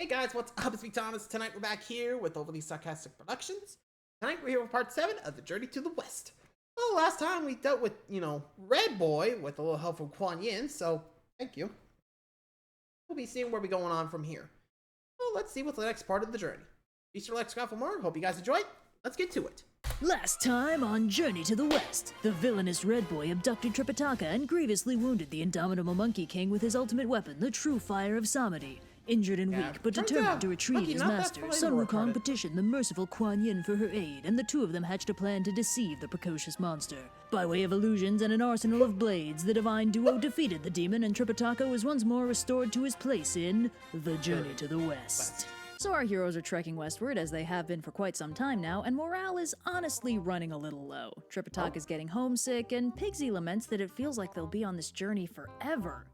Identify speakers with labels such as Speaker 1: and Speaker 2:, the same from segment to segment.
Speaker 1: Hey guys, what's up? It's me, Thomas. Tonight we're back here with Overly Sarcastic Productions. Tonight we're here with part 7 of the Journey to the West. Well, last time we dealt with, Red Boy with a little help from Kuan Yin, so thank you. We'll be seeing where we're going on from here. Well, let's see what's the next part of the journey. Be sure to like, subscribe for more. Hope you guys enjoy it. Let's get to it.
Speaker 2: Last time on Journey to the West, the villainous Red Boy abducted Tripitaka and grievously wounded the indomitable Monkey King with his ultimate weapon, the True Fire of Samedi. Injured and weak, but determined to retrieve his master, Sun Wukong petitioned the merciful Kuan Yin for her aid, and the two of them hatched a plan to deceive the precocious monster. By way of illusions and an arsenal of blades, the divine duo defeated the demon, and Tripitaka was once more restored to his place in the Journey to the West. So our heroes are trekking westward, as they have been for quite some time now, and morale is honestly running a little low. Tripitaka is getting homesick, and Pigsy laments that it feels like they'll be on this journey forever.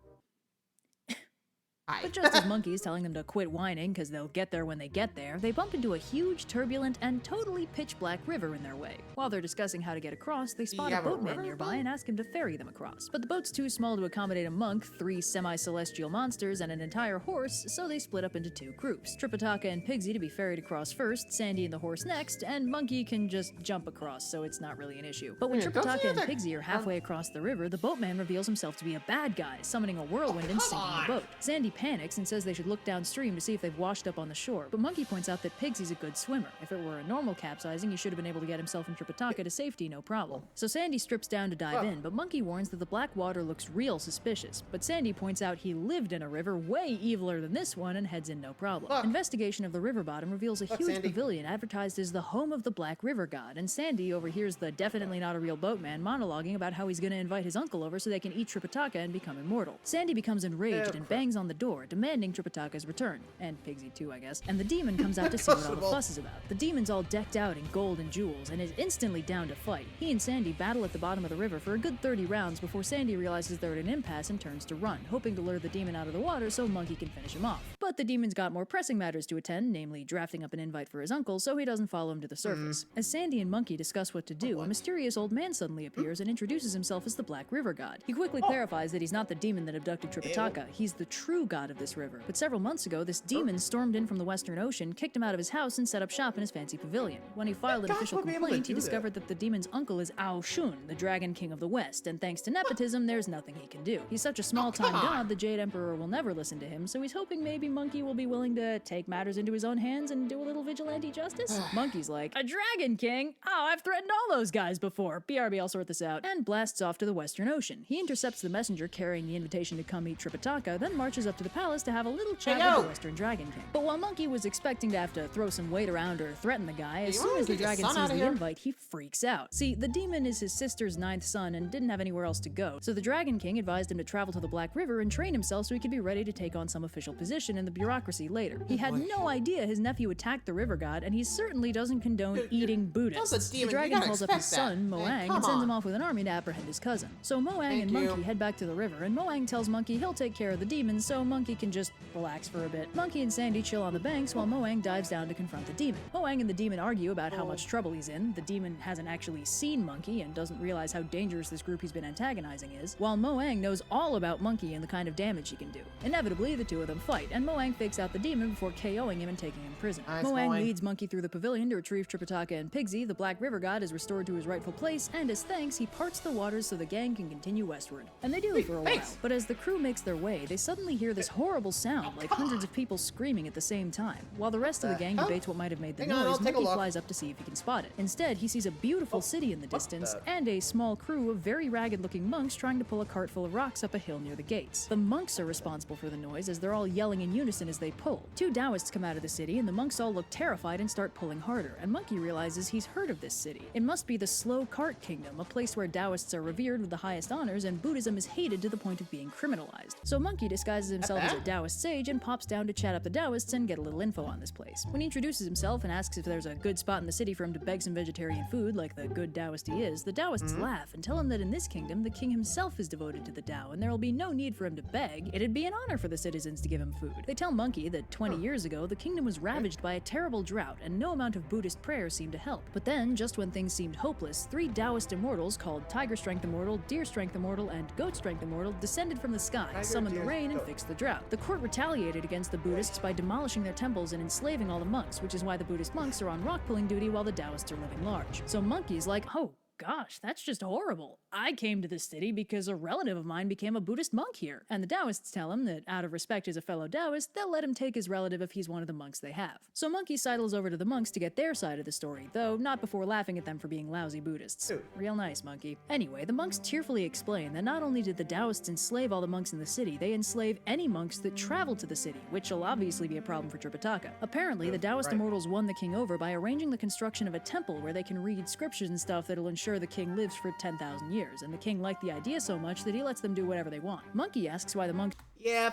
Speaker 2: But just as Monkey is telling them to quit whining because they'll get there when they get there, they bump into a huge, turbulent, and totally pitch-black river in their way. While they're discussing how to get across, they spot a boatman nearby and ask him to ferry them across. But the boat's too small to accommodate a monk, 3 semi-celestial monsters, and an entire horse, so they split up into 2 groups. Tripitaka and Pigsy to be ferried across first, Sandy and the horse next, and Monkey can just jump across, so it's not really an issue. But when Tripitaka and Pigsy are halfway across the river, the boatman reveals himself to be a bad guy, summoning a whirlwind and sinking the boat. Sandy panics and says they should look downstream to see if they've washed up on the shore, but Monkey points out that Pigsy's a good swimmer. If it were a normal capsizing, he should have been able to get himself and Tripitaka to safety, no problem. So Sandy strips down to dive in, but Monkey warns that the black water looks real suspicious, but Sandy points out he lived in a river way eviler than this one and heads in no problem. Investigation of the river bottom reveals a huge pavilion advertised as the home of the Black River God, and Sandy overhears the definitely not a real boatman monologuing about how he's gonna invite his uncle over so they can eat Tripitaka and become immortal. Sandy becomes enraged and bangs on the door, demanding Tripitaka's return, and Pigsy too, I guess, and the demon comes out to see what all the fuss is about. The demon's all decked out in gold and jewels, and is instantly down to fight. He and Sandy battle at the bottom of the river for a good 30 rounds before Sandy realizes they're at an impasse and turns to run, hoping to lure the demon out of the water so Monkey can finish him off. But the demon's got more pressing matters to attend, namely drafting up an invite for his uncle, so he doesn't follow him to the surface. As Sandy and Monkey discuss what to do, a mysterious old man suddenly appears and introduces himself as the Black River God. He quickly clarifies that he's not the demon that abducted Tripitaka, he's the true god of this river. But several months ago, this demon stormed in from the Western Ocean, kicked him out of his house, and set up shop in his fancy pavilion. When he filed an official complaint, he discovered that the demon's uncle is Ao Shun, the Dragon King of the West, and thanks to nepotism, there's nothing he can do. He's such a small-time god, the Jade Emperor will never listen to him, so he's hoping maybe Monkey will be willing to take matters into his own hands and do a little vigilante justice. Monkey's like, a Dragon King? Oh, I've threatened all those guys before. BRB, I'll sort this out. And blasts off to the Western Ocean. He intercepts the messenger carrying the invitation to come meet Tripitaka, then marches up to the palace to have a little chat with the Western Dragon King. But while Monkey was expecting to have to throw some weight around or threaten the guy, as soon as the dragon sees the invite, he freaks out. See, the demon is his sister's 9th son and didn't have anywhere else to go, so the Dragon King advised him to travel to the Black River and train himself so he could be ready to take on some official position in the bureaucracy later. He had no idea his nephew attacked the river god, and he certainly doesn't condone eating Buddhists. The dragon calls up his son, Moang, and sends him off with an army to apprehend his cousin. So Moang and Monkey head back to the river, and Moang tells Monkey he'll take care of the demon so Monkey can just relax for a bit. Monkey and Sandy chill on the banks while Moang dives down to confront the demon. Moang and the demon argue about how much trouble he's in. The demon hasn't actually seen Monkey and doesn't realize how dangerous this group he's been antagonizing is, while Moang knows all about Monkey and the kind of damage he can do. Inevitably, the two of them fight, and Moang fakes out the demon before KOing him and taking him prisoner. Moang leads Monkey through the pavilion to retrieve Tripitaka and Pigsy. The Black River God is restored to his rightful place, and as thanks, he parts the waters so the gang can continue westward. And they do for a while. But as the crew makes their way, they suddenly hear this horrible sound, like hundreds of people screaming at the same time. While the rest of the gang debates what might have made the noise, Monkey flies up to see if he can spot it. Instead, he sees a beautiful city in the distance, and a small crew of very ragged-looking monks trying to pull a cart full of rocks up a hill near the gates. The monks are responsible for the noise, as they're all yelling in unison as they pull. 2 Taoists come out of the city, and the monks all look terrified and start pulling harder, and Monkey realizes he's heard of this city. It must be the Slow Cart Kingdom, a place where Taoists are revered with the highest honors, and Buddhism is hated to the point of being criminalized. So Monkey disguises himself as a Taoist sage and pops down to chat up the Taoists and get a little info on this place. When he introduces himself and asks if there's a good spot in the city for him to beg some vegetarian food, like the good Taoist he is, the Taoists laugh and tell him that in this kingdom, the king himself is devoted to the Tao, and there will be no need for him to beg. It'd be an honor for the citizens to give him food. They tell Monkey that 20 years ago, the kingdom was ravaged by a terrible drought, and no amount of Buddhist prayer seemed to help. But then, just when things seemed hopeless, 3 Taoist immortals called Tiger Strength Immortal, Deer Strength Immortal, and Goat Strength Immortal descended from the sky, summoned the rain, and fixed the drought. The court retaliated against the Buddhists by demolishing their temples and enslaving all the monks, which is why the Buddhist monks are on rock-pulling duty while the Taoists are living large. So Monkey's like, oh, gosh, that's just horrible. I came to this city because a relative of mine became a Buddhist monk here. And the Taoists tell him that out of respect as a fellow Taoist, they'll let him take his relative if he's one of the monks they have. So Monkey sidles over to the monks to get their side of the story, though not before laughing at them for being lousy Buddhists.
Speaker 1: Ooh.
Speaker 2: Real nice, Monkey. Anyway, the monks tearfully explain that not only did the Taoists enslave all the monks in the city, they enslave any monks that traveled to the city, which will obviously be a problem for Tripitaka. Apparently, the Taoist immortals won the king over by arranging the construction of a temple where they can read scriptures and stuff that'll ensure the king lives for 10,000 years, and the king liked the idea so much that he lets them do whatever they want. Monkey asks why the monks...
Speaker 1: Yeah, $5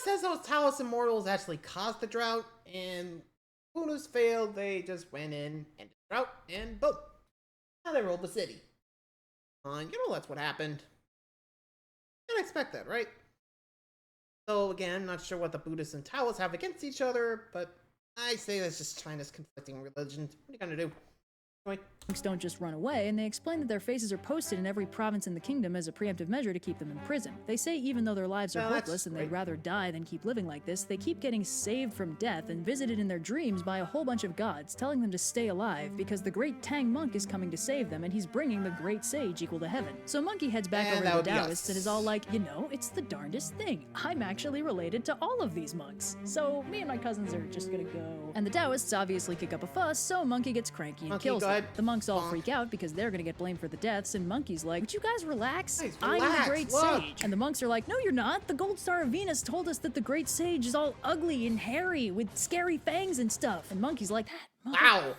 Speaker 1: says those Taoist immortals actually caused the drought, and Buddhists failed. They just went in and the drought, and boom. Now they ruled the city. That's what happened. Didn't expect that, right? So again, not sure what the Buddhists and Taoists have against each other, but I say that's just China's conflicting religions. What are you gonna do? Anyway.
Speaker 2: Monks don't just run away, and they explain that their faces are posted in every province in the kingdom as a preemptive measure to keep them in prison. They say even though their lives are hopeless and they'd rather die than keep living like this, they keep getting saved from death and visited in their dreams by a whole bunch of gods, telling them to stay alive because the great Tang monk is coming to save them and he's bringing the great sage equal to heaven. So Monkey heads back over to the Taoists and is all like, it's the darndest thing. I'm actually related to all of these monks. So me and my cousins are just gonna go. And the Taoists obviously kick up a fuss, so Monkey gets cranky and kills them. The monks all freak out because they're gonna get blamed for the deaths, and Monkey's like, would you guys relax? I'm the great sage. And the monks are like, no you're not. The Gold Star of Venus told us that the great sage is all ugly and hairy with scary fangs and stuff. And Monkey's like,
Speaker 1: wow.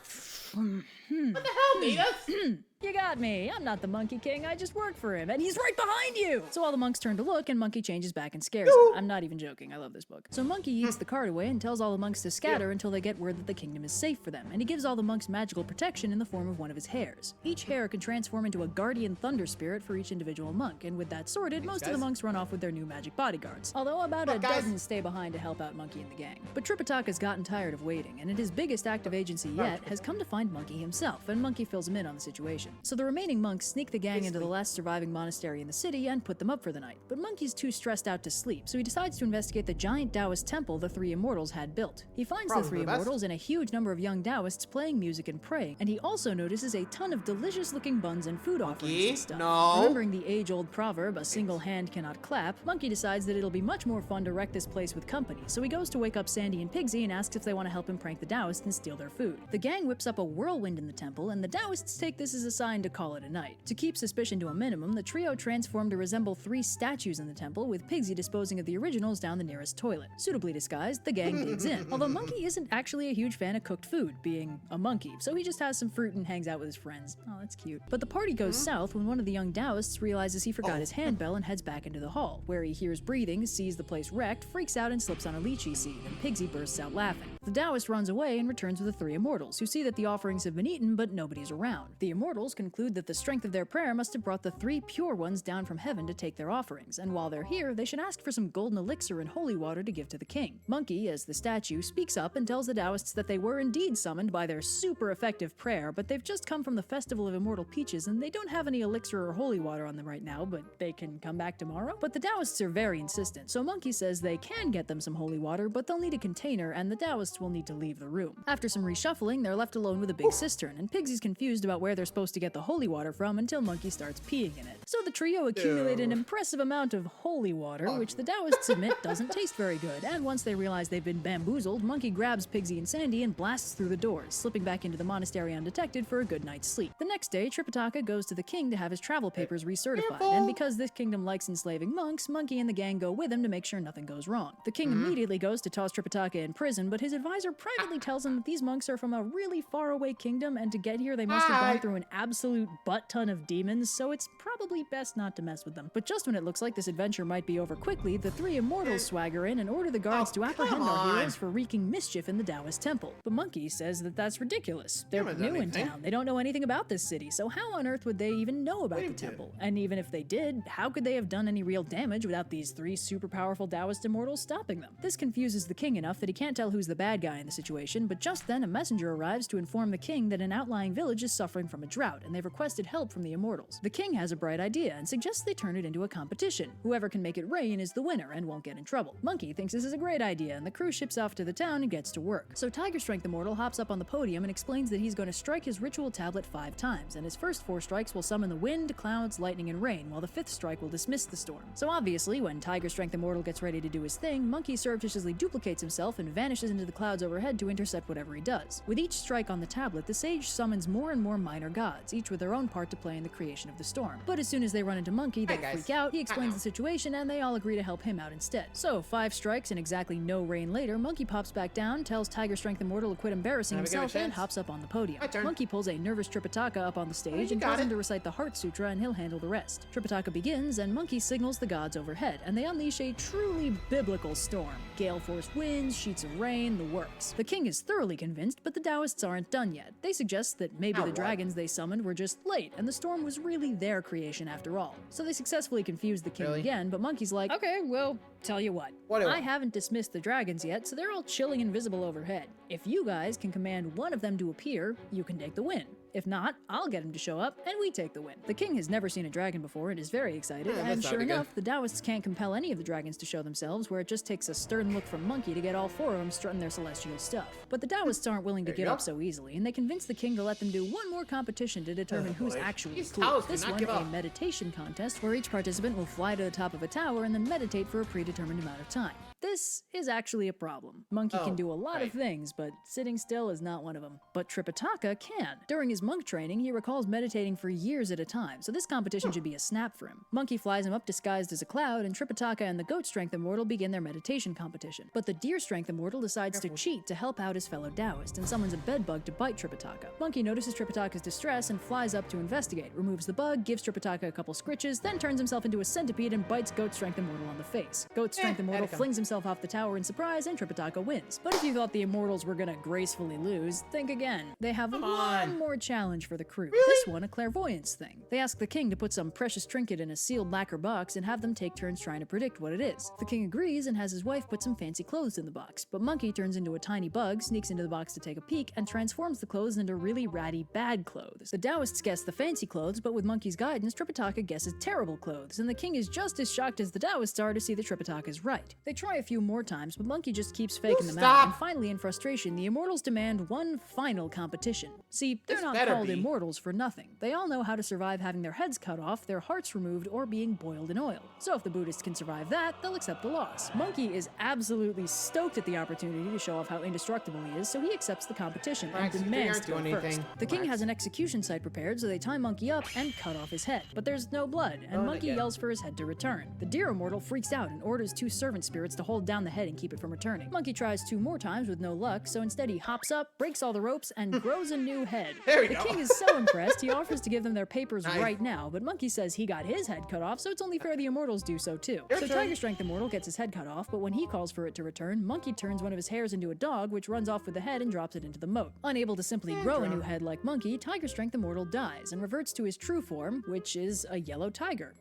Speaker 1: What the hell, Venus?
Speaker 2: You got me. I'm not the Monkey King. I just work for him, and he's right behind you. So all the monks turn to look, and Monkey changes back and scares him. I'm not even joking. I love this book. So Monkey eats the card away and tells all the monks to scatter until they get word that the kingdom is safe for them, and he gives all the monks magical protection in the form of one of his hairs. Each hair can transform into a guardian thunder spirit for each individual monk, and with that sorted, most of the monks run off with their new magic bodyguards. Although about a dozen stay behind to help out Monkey and the gang. But Tripitaka's gotten tired of waiting, and in his biggest act of agency yet, has come to find Monkey himself, and Monkey fills him in on the situation. So the remaining monks sneak the gang into the last surviving monastery in the city and put them up for the night. But Monkey's too stressed out to sleep, so he decides to investigate the giant Taoist temple the three immortals had built. He finds the three immortals and a huge number of young Taoists playing music and praying, and he also notices a ton of delicious-looking buns and food offerings and stuff. Remembering the age-old proverb, a single hand cannot clap, Monkey decides that it'll be much more fun to wreck this place with company, so he goes to wake up Sandy and Pigsy and asks if they want to help him prank the Taoists and steal their food. The gang whips up a whirlwind in the temple, and the Taoists take this as a sign to call it a night. To keep suspicion to a minimum, the trio transform to resemble three statues in the temple, with Pigsy disposing of the originals down the nearest toilet. Suitably disguised, the gang digs in, although Monkey isn't actually a huge fan of cooked food, being a monkey, so he just has some fruit and hangs out with his friends. Oh, that's cute. But the party goes south when one of the young Taoists realizes he forgot his handbell and heads back into the hall, where he hears breathing, sees the place wrecked, freaks out and slips on a lychee seed, and Pigsy bursts out laughing. The Taoist runs away and returns with the three immortals, who see that the offerings have been eaten, but nobody's around. The immortals conclude that the strength of their prayer must have brought the three pure ones down from heaven to take their offerings, and while they're here, they should ask for some golden elixir and holy water to give to the king. Monkey, as the statue, speaks up and tells the Taoists that they were indeed summoned by their super effective prayer, but they've just come from the Festival of Immortal Peaches and they don't have any elixir or holy water on them right now, but they can come back tomorrow? But the Taoists are very insistent, so Monkey says they can get them some holy water, but they'll need a container and the Taoists will need to leave the room. After some reshuffling, they're left alone with a big cistern, and Pigsy's confused about where they're supposed to get the holy water from until Monkey starts peeing in it. So the trio accumulate an impressive amount of holy water, which the Taoists admit doesn't taste very good, and once they realize they've been bamboozled, Monkey grabs Pigsy and Sandy and blasts through the doors, slipping back into the monastery undetected for a good night's sleep. The next day, Tripitaka goes to the king to have his travel papers recertified, and because this kingdom likes enslaving monks, Monkey and the gang go with him to make sure nothing goes wrong. The king immediately goes to toss Tripitaka in prison, but his advisor privately tells him that these monks are from a really faraway kingdom, and to get here they must have gone through an absolute butt-ton of demons, so it's probably best not to mess with them. But just when it looks like this adventure might be over quickly, the three immortals swagger in and order the guards to apprehend our heroes for wreaking mischief in the Taoist temple. But Monkey says that that's ridiculous. They're new in town. They don't know anything about this city, so how on earth would they even know about the temple? And even if they did, how could they have done any real damage without these three super powerful Taoist immortals stopping them? This confuses the king enough that he can't tell who's the bad guy in the situation, but just then a messenger arrives to inform the king that an outlying village is suffering from a drought, and they've requested help from the immortals. The king has a bright idea and suggests they turn it into a competition. Whoever can make it rain is the winner and won't get in trouble. Monkey thinks this is a great idea, and the crew ships off to the town and gets to work. So Tiger Strength Immortal hops up on the podium and explains that he's going to strike his ritual tablet 5 times, and his first 4 strikes will summon the wind, clouds, lightning, and rain, while the 5th strike will dismiss the storm. So obviously, when Tiger Strength Immortal gets ready to do his thing, Monkey surreptitiously duplicates himself and vanishes into the clouds overhead to intercept whatever he does. With each strike on the tablet, the sage summons more and more minor gods, each with their own part to play in the creation of the storm. But as soon as they run into Monkey, they freak out, he explains the situation, and they all agree to help him out instead. So 5 strikes and exactly no rain later, Monkey pops back down, tells Tiger Strength Immortal to quit embarrassing himself, and hops up on the podium. Monkey pulls a nervous Tripitaka up on the stage and tells him to recite the Heart Sutra, and he'll handle the rest. Tripitaka begins, and Monkey signals the gods overhead, and they unleash a truly biblical storm. Gale-force winds, sheets of rain, the works. The king is thoroughly convinced, but the Taoists aren't done yet. They suggest that maybe the dragons they summoned were just late, and the storm was really their creation after all. So they successfully confuse the king again, but Monkey's like, okay, well, tell you what. I haven't dismissed the dragons yet, so they're all chilling invisible overhead. If you guys can command one of them to appear, you can take the win. If not, I'll get him to show up, and we take the win. The king has never seen a dragon before and is very excited, and sure enough, the Taoists can't compel any of the dragons to show themselves, where it just takes a stern look from Monkey to get all 4 of them strutting their celestial stuff. But the Taoists aren't willing to give up so easily, and they convince the king to let them do one more competition to determine who's actually cool. This one, a meditation contest, where each participant will fly to the top of a tower and then meditate for a predetermined amount of time. This is actually a problem. Monkey can do a lot of things, but sitting still is not one of them. But Tripitaka can. During his monk training, he recalls meditating for years at a time, so this competition should be a snap for him. Monkey flies him up disguised as a cloud, and Tripitaka and the Goat Strength Immortal begin their meditation competition. But the Deer Strength Immortal decides to cheat to help out his fellow Taoist, and summons a bedbug to bite Tripitaka. Monkey notices Tripitaka's distress and flies up to investigate, removes the bug, gives Tripitaka a couple scritches, then turns himself into a centipede and bites Goat Strength Immortal on the face. Goat Strength Immortal flings himself off the tower in surprise, and Tripitaka wins. But if you thought the Immortals were gonna gracefully lose, think again. They have one more challenge for the crew. This one, a clairvoyance thing. They ask the king to put some precious trinket in a sealed lacquer box and have them take turns trying to predict what it is. The king agrees and has his wife put some fancy clothes in the box, but Monkey turns into a tiny bug, sneaks into the box to take a peek, and transforms the clothes into really ratty bad clothes. The Taoists guess the fancy clothes, but with Monkey's guidance, Tripitaka guesses terrible clothes, and the king is just as shocked as the Taoists are to see that Tripitaka is right. They try a few more times, but Monkey just keeps faking them out, and finally, in frustration, the Immortals demand one final competition. See, they're not called Immortals for nothing. They all know how to survive having their heads cut off, their hearts removed, or being boiled in oil. So if the Buddhists can survive that, they'll accept the loss. Monkey is absolutely stoked at the opportunity to show off how indestructible he is, so he accepts the competition and demands to go first. The king has an execution site prepared, so they tie Monkey up and cut off his head. But there's no blood, and Monkey yells for his head to return. The Deer Immortal freaks out and orders 2 servant spirits to hold down the head and keep it from returning. Monkey tries 2 more times with no luck, so instead he hops up, breaks all the ropes, and grows a new head. The king is so impressed, he offers to give them their papers right now, but Monkey says he got his head cut off, so it's only fair the Immortals do so too. So Tiger Strength Immortal gets his head cut off, but when he calls for it to return, Monkey turns one of his hairs into a dog, which runs off with the head and drops it into the moat. Unable to simply grow a new head like Monkey, Tiger Strength Immortal dies and reverts to his true form, which is a yellow tiger.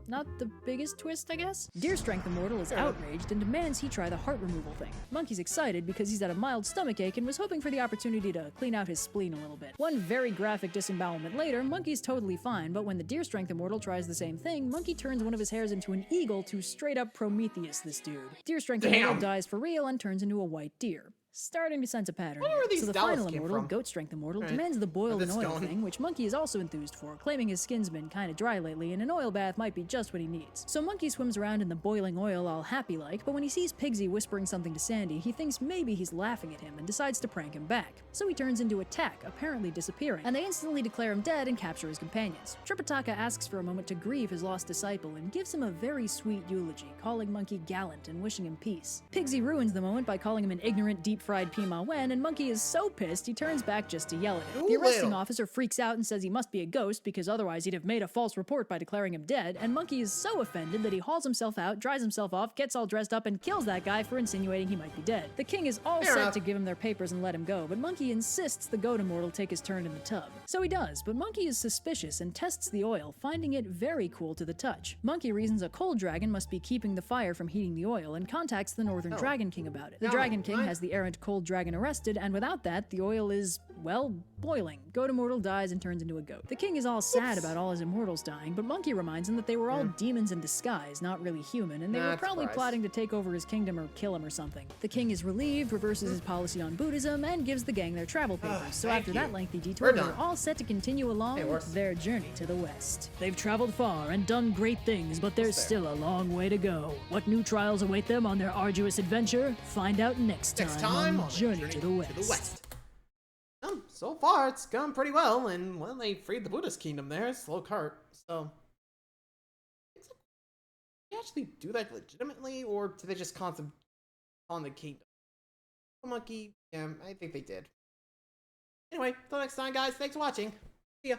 Speaker 2: Not the biggest twist, I guess? Deer Strength Immortal is outraged and demands he try the heart removal thing. Monkey's excited because he's had a mild stomachache and was hoping for the opportunity to clean out his spleen a little bit. One very graphic disembowelment later, Monkey's totally fine, but when the Deer Strength Immortal tries the same thing, Monkey turns one of his hairs into an eagle to straight up Prometheus this dude. Deer Strength Immortal dies for real and turns into a white deer. Starting to sense a pattern here. So the final Immortal, Goat Strength Immortal, demands the boiled in oil thing, which Monkey is also enthused for, claiming his skin's been kinda dry lately and an oil bath might be just what he needs. So Monkey swims around in the boiling oil all happy-like, but when he sees Pigsy whispering something to Sandy, he thinks maybe he's laughing at him and decides to prank him back. So he turns into a tack, apparently disappearing, and they instantly declare him dead and capture his companions. Tripitaka asks for a moment to grieve his lost disciple and gives him a very sweet eulogy, calling Monkey gallant and wishing him peace. Pigsy ruins the moment by calling him an ignorant, deep-fried Pima Wen, and Monkey is so pissed he turns back just to yell at him. The arresting officer freaks out and says he must be a ghost because otherwise he'd have made a false report by declaring him dead, and Monkey is so offended that he hauls himself out, dries himself off, gets all dressed up, and kills that guy for insinuating he might be dead. The king is all set to give him their papers and let him go, but Monkey insists the Goat Immortal take his turn in the tub. So he does, but Monkey is suspicious and tests the oil, finding it very cool to the touch. Monkey reasons a cold dragon must be keeping the fire from heating the oil and contacts the Northern Dragon King about it. The Dragon King has the errant Red Cold Dragon arrested, and without that, the oil is, well, boiling. Goat Immortal dies and turns into a goat. The king is all sad about all his immortals dying, but Monkey reminds him that they were all demons in disguise, not really human, and they were probably plotting to take over his kingdom or kill him or something. The king is relieved, reverses his policy on Buddhism, and gives the gang their travel papers. So after that lengthy detour, they're all set to continue along their journey to the west. They've traveled far and done great things, but there's still a long way to go. What new trials await them on their arduous adventure? Find out next time on Journey to the West.
Speaker 1: So far, it's gone pretty well, and well, they freed the Buddhist kingdom there, slow cart. So, do they actually do that legitimately, or do they just concentrate on the kingdom? Monkey, yeah, I think they did. Anyway, till next time, guys. Thanks for watching. See ya.